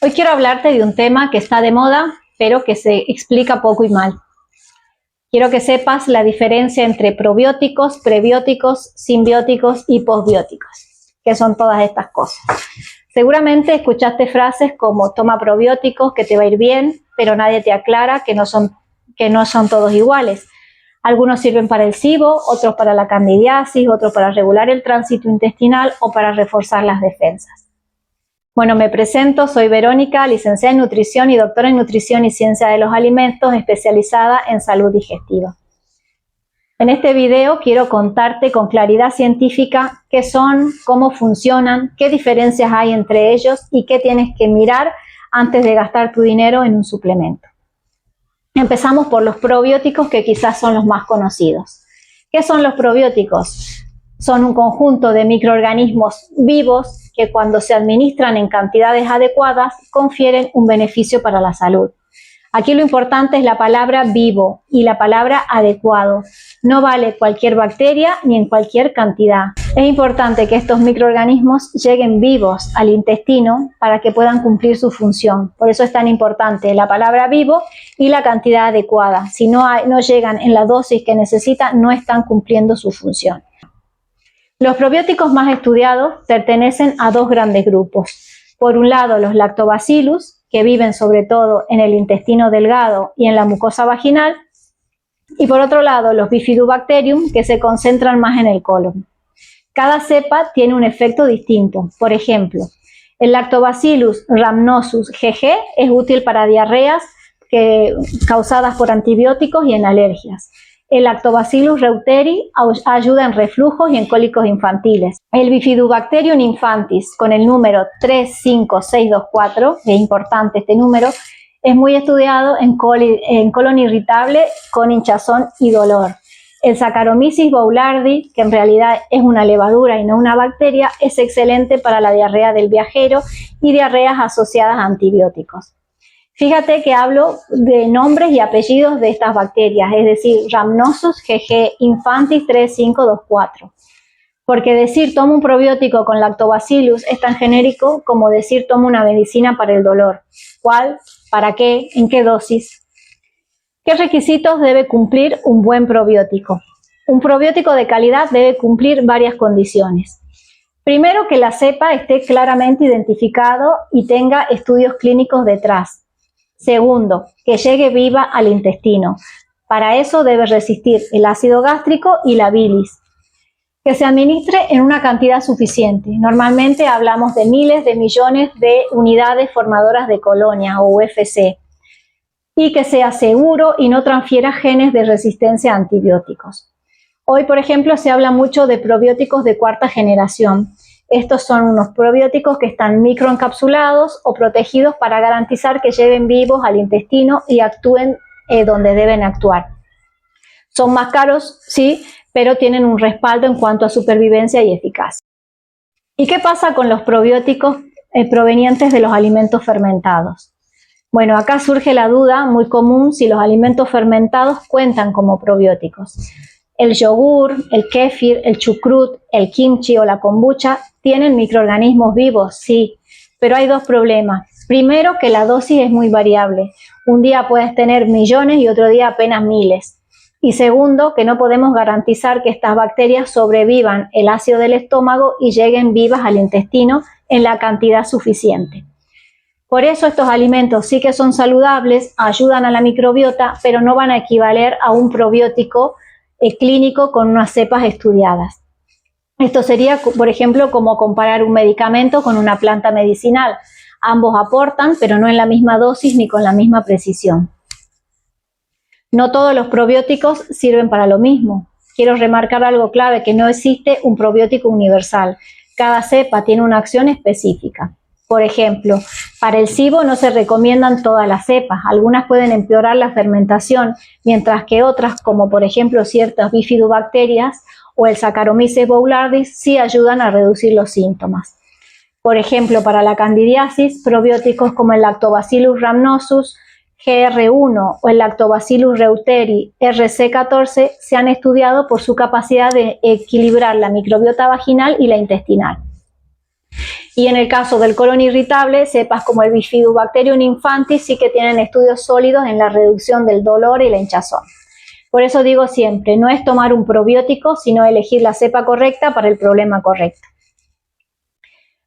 Hoy quiero hablarte de un tema que está de moda, pero que se explica poco y mal. Quiero que sepas la diferencia entre probióticos, prebióticos, simbióticos y posbióticos, que son todas estas cosas. Seguramente escuchaste frases como toma probióticos, que te va a ir bien, pero nadie te aclara que no son todos iguales. Algunos sirven para el SIBO, otros para la candidiasis, otros para regular el tránsito intestinal o para reforzar las defensas. Bueno, me presento, soy Verónica, licenciada en nutrición y doctora en nutrición y ciencia de los alimentos, especializada en salud digestiva. En este video quiero contarte con claridad científica qué son, cómo funcionan, qué diferencias hay entre ellos y qué tienes que mirar antes de gastar tu dinero en un suplemento. Empezamos por los probióticos, que quizás son los más conocidos. ¿Qué son los probióticos? Son un conjunto de microorganismos vivos que cuando se administran en cantidades adecuadas confieren un beneficio para la salud. Aquí lo importante es la palabra vivo y la palabra adecuado. No vale cualquier bacteria ni en cualquier cantidad. Es importante que estos microorganismos lleguen vivos al intestino para que puedan cumplir su función. Por eso es tan importante la palabra vivo y la cantidad adecuada. Si no llegan en la dosis que necesitan, no están cumpliendo su función. Los probióticos más estudiados pertenecen a dos grandes grupos. Por un lado, los lactobacillus, que viven sobre todo en el intestino delgado y en la mucosa vaginal, y por otro lado, los bifidobacterium, que se concentran más en el colon. Cada cepa tiene un efecto distinto. Por ejemplo, el Lactobacillus rhamnosus GG es útil para diarreas causadas por antibióticos y en alergias. El Lactobacillus reuteri ayuda en reflujos y en cólicos infantiles. El Bifidobacterium infantis, con el número 35624, que es importante este número, es muy estudiado en colon irritable con hinchazón y dolor. El Saccharomyces boulardii, que en realidad es una levadura y no una bacteria, es excelente para la diarrea del viajero y diarreas asociadas a antibióticos. Fíjate que hablo de nombres y apellidos de estas bacterias, es decir, Rhamnosus GG infantis 3524. Porque decir tomo un probiótico con lactobacillus es tan genérico como decir tomo una medicina para el dolor. ¿Cuál? ¿Para qué? ¿En qué dosis? ¿Qué requisitos debe cumplir un buen probiótico? Un probiótico de calidad debe cumplir varias condiciones. Primero, que la cepa esté claramente identificado y tenga estudios clínicos detrás. Segundo, que llegue viva al intestino. Para eso debe resistir el ácido gástrico y la bilis. Que se administre en una cantidad suficiente. Normalmente hablamos de miles de millones de unidades formadoras de colonia o UFC. Y que sea seguro y no transfiera genes de resistencia a antibióticos. Hoy, por ejemplo, se habla mucho de probióticos de cuarta generación. Estos son unos probióticos que están microencapsulados o protegidos para garantizar que lleguen vivos al intestino y actúen donde deben actuar. Son más caros, sí, pero tienen un respaldo en cuanto a supervivencia y eficacia. ¿Y qué pasa con los probióticos provenientes de los alimentos fermentados? Bueno, acá surge la duda muy común si los alimentos fermentados cuentan como probióticos. El yogur, el kéfir, el chucrut, el kimchi o la kombucha tienen microorganismos vivos, sí, pero hay dos problemas. Primero, que la dosis es muy variable. Un día puedes tener millones y otro día apenas miles. Y segundo, que no podemos garantizar que estas bacterias sobrevivan el ácido del estómago y lleguen vivas al intestino en la cantidad suficiente. Por eso estos alimentos sí que son saludables, ayudan a la microbiota, pero no van a equivaler a un probiótico clínico con unas cepas estudiadas. Esto sería, por ejemplo, como comparar un medicamento con una planta medicinal. Ambos aportan, pero no en la misma dosis ni con la misma precisión. No todos los probióticos sirven para lo mismo. Quiero remarcar algo clave, que no existe un probiótico universal. Cada cepa tiene una acción específica. Por ejemplo, para el SIBO no se recomiendan todas las cepas. Algunas pueden empeorar la fermentación, mientras que otras, como por ejemplo ciertas bifidobacterias o el Saccharomyces boulardii, sí ayudan a reducir los síntomas. Por ejemplo, para la candidiasis, probióticos como el Lactobacillus rhamnosus GR1 o el Lactobacillus reuteri RC14 se han estudiado por su capacidad de equilibrar la microbiota vaginal y la intestinal. Y en el caso del colon irritable, cepas como el Bifidobacterium infantis sí que tienen estudios sólidos en la reducción del dolor y la hinchazón. Por eso digo siempre, no es tomar un probiótico, sino elegir la cepa correcta para el problema correcto.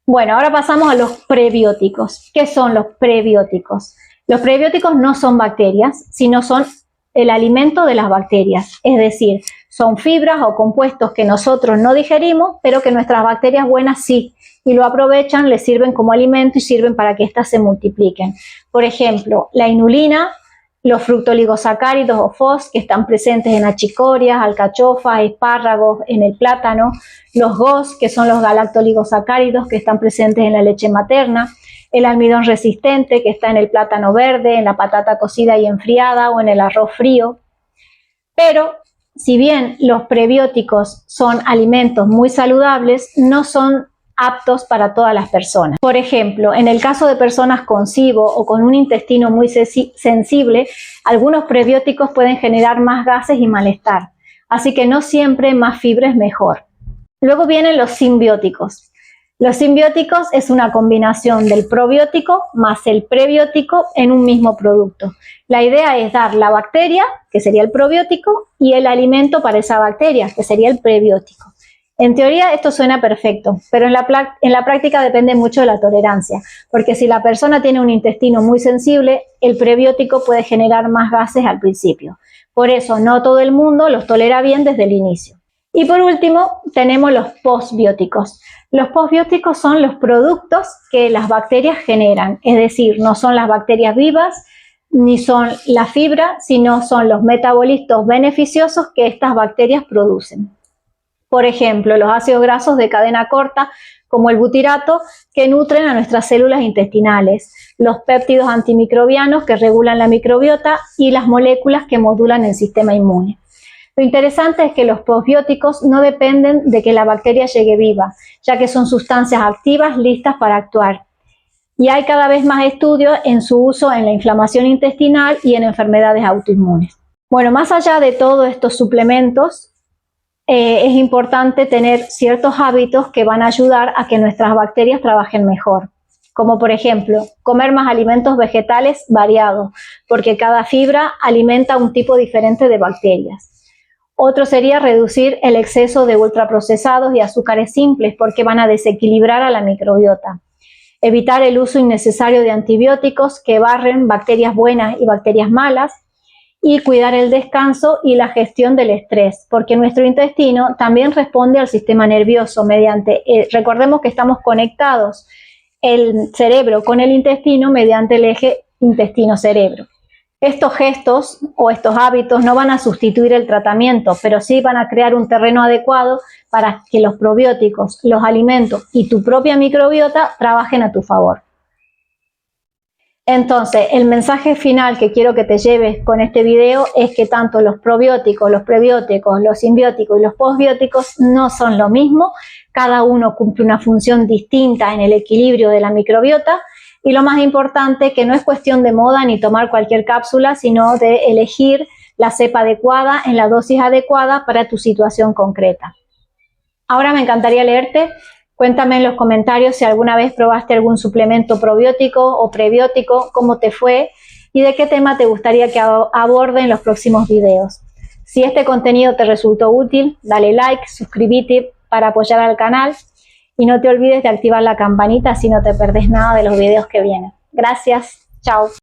Bueno, ahora pasamos a los prebióticos. ¿Qué son los prebióticos? Los prebióticos no son bacterias, sino son el alimento de las bacterias, es decir, son fibras o compuestos que nosotros no digerimos, pero que nuestras bacterias buenas sí, y lo aprovechan, les sirven como alimento y sirven para que éstas se multipliquen. Por ejemplo, la inulina, los fructoligosacáridos o FOS que están presentes en achicorias, alcachofas, espárragos, en el plátano, los GOS que son los galactoligosacáridos que están presentes en la leche materna, el almidón resistente que está en el plátano verde, en la patata cocida y enfriada o en el arroz frío. Pero si bien los prebióticos son alimentos muy saludables, no son aptos para todas las personas. Por ejemplo, en el caso de personas con SIBO o con un intestino muy sensible, algunos prebióticos pueden generar más gases y malestar, así que no siempre más fibra es mejor. Luego vienen los simbióticos. Los simbióticos es una combinación del probiótico más el prebiótico en un mismo producto. La idea es dar la bacteria, que sería el probiótico, y el alimento para esa bacteria, que sería el prebiótico. En teoría esto suena perfecto, pero en la práctica depende mucho de la tolerancia, porque si la persona tiene un intestino muy sensible, el prebiótico puede generar más gases al principio. Por eso no todo el mundo los tolera bien desde el inicio. Y por último tenemos los postbióticos. Los postbióticos son los productos que las bacterias generan, es decir, no son las bacterias vivas ni son la fibra, sino son los metabolitos beneficiosos que estas bacterias producen. Por ejemplo, los ácidos grasos de cadena corta, como el butirato, que nutren a nuestras células intestinales, los péptidos antimicrobianos que regulan la microbiota y las moléculas que modulan el sistema inmune. Lo interesante es que los postbióticos no dependen de que la bacteria llegue viva, ya que son sustancias activas listas para actuar. Y hay cada vez más estudios en su uso en la inflamación intestinal y en enfermedades autoinmunes. Bueno, más allá de todos estos suplementos, es importante tener ciertos hábitos que van a ayudar a que nuestras bacterias trabajen mejor. Como por ejemplo, comer más alimentos vegetales variados, porque cada fibra alimenta un tipo diferente de bacterias. Otro sería reducir el exceso de ultraprocesados y azúcares simples, porque van a desequilibrar a la microbiota. Evitar el uso innecesario de antibióticos que barren bacterias buenas y bacterias malas. Y cuidar el descanso y la gestión del estrés, porque nuestro intestino también responde al sistema nervioso mediante, recordemos que estamos conectados el cerebro con el intestino mediante el eje intestino-cerebro. Estos gestos o estos hábitos no van a sustituir el tratamiento, pero sí van a crear un terreno adecuado para que los probióticos, los alimentos y tu propia microbiota trabajen a tu favor. Entonces, el mensaje final que quiero que te lleves con este video es que tanto los probióticos, los prebióticos, los simbióticos y los postbióticos no son lo mismo. Cada uno cumple una función distinta en el equilibrio de la microbiota. Y lo más importante, que no es cuestión de moda ni tomar cualquier cápsula, sino de elegir la cepa adecuada en la dosis adecuada para tu situación concreta. Ahora me encantaría leerte. Cuéntame en los comentarios si alguna vez probaste algún suplemento probiótico o prebiótico, cómo te fue y de qué tema te gustaría que aborde en los próximos videos. Si este contenido te resultó útil, dale like, suscríbete para apoyar al canal y no te olvides de activar la campanita así no te perdés nada de los videos que vienen. Gracias, chao.